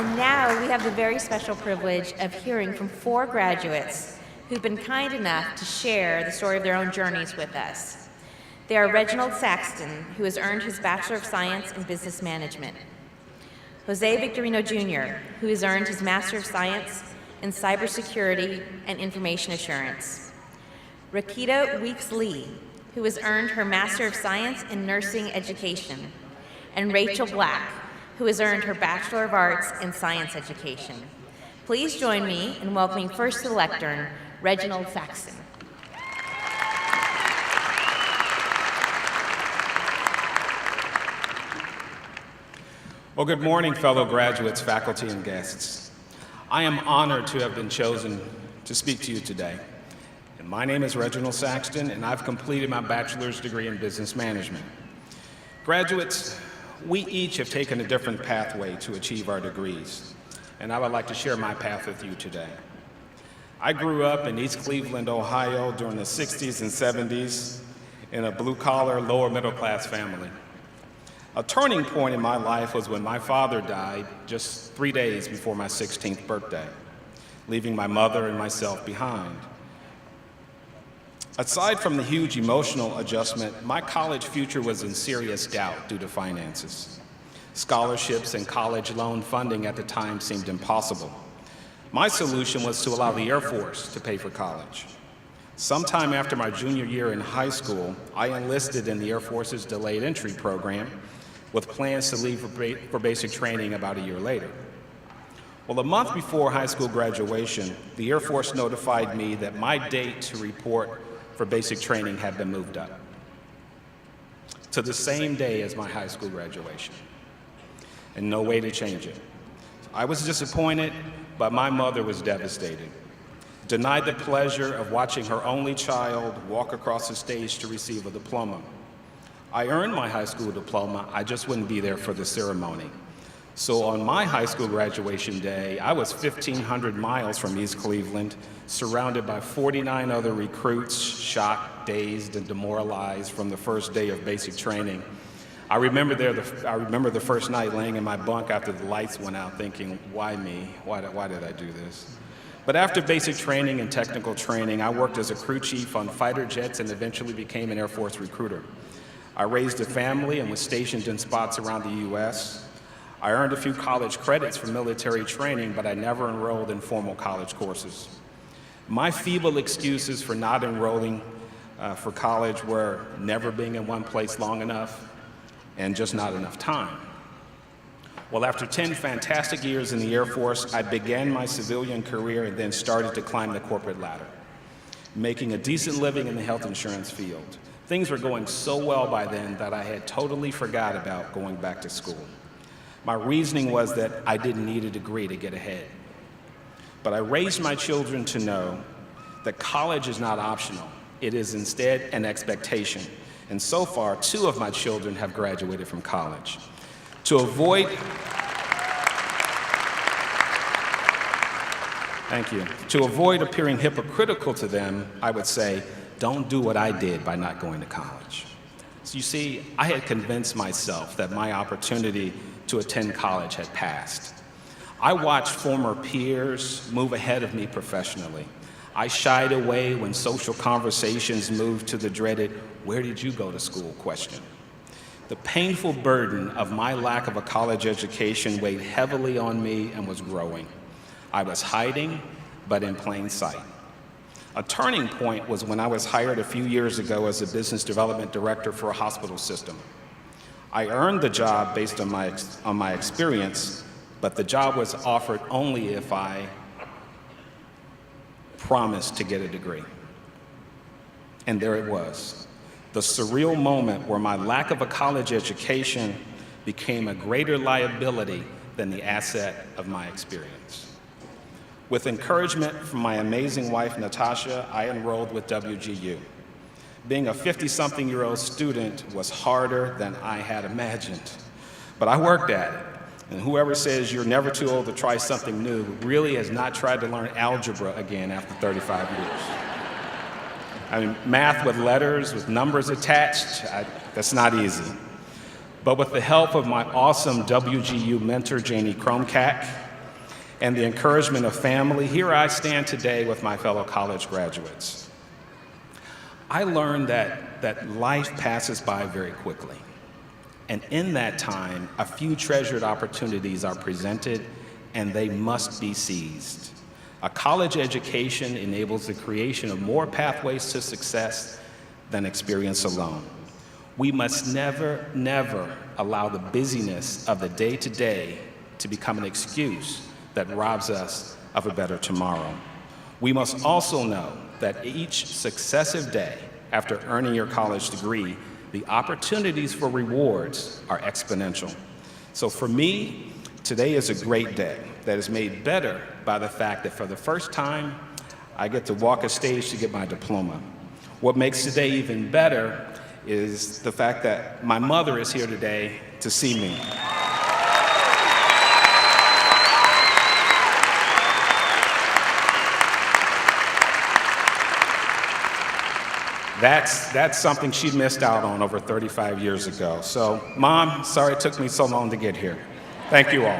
And now we have the very special privilege of hearing from 4 graduates who've been kind enough to share the story of their own journeys with us. They are Reginald Saxton, who has earned his Bachelor of Science in Business Management; Jose Victorino Jr., who has earned his Master of Science in Cybersecurity and Information Assurance; Rakita Weeks-Lee, who has earned her Master of Science in Nursing Education; and Rachel Black, who has earned her Bachelor of Arts in Science Education. Please join me in welcoming first to the lectern, Reginald Saxton. Well, good morning, fellow graduates, faculty, and guests. I am honored to have been chosen to speak to you today. And my name is Reginald Saxton, and I've completed my bachelor's degree in business management. Graduates, we each have taken a different pathway to achieve our degrees, and I would like to share my path with you today. I grew up in East Cleveland, Ohio during the 60s and 70s in a blue-collar, lower-middle-class family. A turning point in my life was when my father died just 3 days before my 16th birthday, leaving my mother and myself behind. Aside from the huge emotional adjustment, my college future was in serious doubt due to finances. Scholarships and college loan funding at the time seemed impossible. My solution was to allow the Air Force to pay for college. Sometime after my junior year in high school, I enlisted in the Air Force's delayed entry program with plans to leave for basic training about a year later. Well, a month before high school graduation, the Air Force notified me that my date to report for basic training had been moved up to the same day as my high school graduation, and no way to change it. I was disappointed, but my mother was devastated. Denied the pleasure of watching her only child walk across the stage to receive a diploma. I earned my high school diploma, I just wouldn't be there for the ceremony. So on my high school graduation day, I was 1,500 miles from East Cleveland, surrounded by 49 other recruits, shocked, dazed, and demoralized from the first day of basic training. I remember the first night laying in my bunk after the lights went out thinking, why me? Why did I do this? But after basic training and technical training, I worked as a crew chief on fighter jets and eventually became an Air Force recruiter. I raised a family and was stationed in spots around the U.S. I earned a few college credits for military training, but I never enrolled in formal college courses. My feeble excuses for not enrolling for college were never being in one place long enough and just not enough time. Well, after 10 fantastic years in the Air Force, I began my civilian career and then started to climb the corporate ladder, making a decent living in the health insurance field. Things were going so well by then that I had totally forgot about going back to school. My reasoning was that I didn't need a degree to get ahead. But I raised my children to know that college is not optional. It is instead an expectation. And so far, 2 of my children have graduated from college. To avoid appearing hypocritical to them, I would say, don't do what I did by not going to college. So you see, I had convinced myself that my opportunity to attend college had passed. I watched former peers move ahead of me professionally. I shied away when social conversations moved to the dreaded, "Where did you go to school?" question. The painful burden of my lack of a college education weighed heavily on me and was growing. I was hiding, but in plain sight. A turning point was when I was hired a few years ago as a business development director for a hospital system. I earned the job based on my experience, but the job was offered only if I promised to get a degree. And there it was, the surreal moment where my lack of a college education became a greater liability than the asset of my experience. With encouragement from my amazing wife, Natasha, I enrolled with WGU. Being a 50-something-year-old student was harder than I had imagined, but I worked at it. And whoever says you're never too old to try something new really has not tried to learn algebra again after 35 years. I mean, math with letters, with numbers attached, that's not easy. But with the help of my awesome WGU mentor, Janie Kromkak, and the encouragement of family, here I stand today with my fellow college graduates. I learned that life passes by very quickly. And in that time, a few treasured opportunities are presented, and they must be seized. A college education enables the creation of more pathways to success than experience alone. We must never, never allow the busyness of the day-to-day to become an excuse that robs us of a better tomorrow. We must also know that each successive day after earning your college degree, the opportunities for rewards are exponential. So for me, today is a great day that is made better by the fact that for the first time, I get to walk a stage to get my diploma. What makes today even better is the fact that my mother is here today to see me. That's something she missed out on over 35 years ago. So, Mom, sorry it took me so long to get here. Thank you all.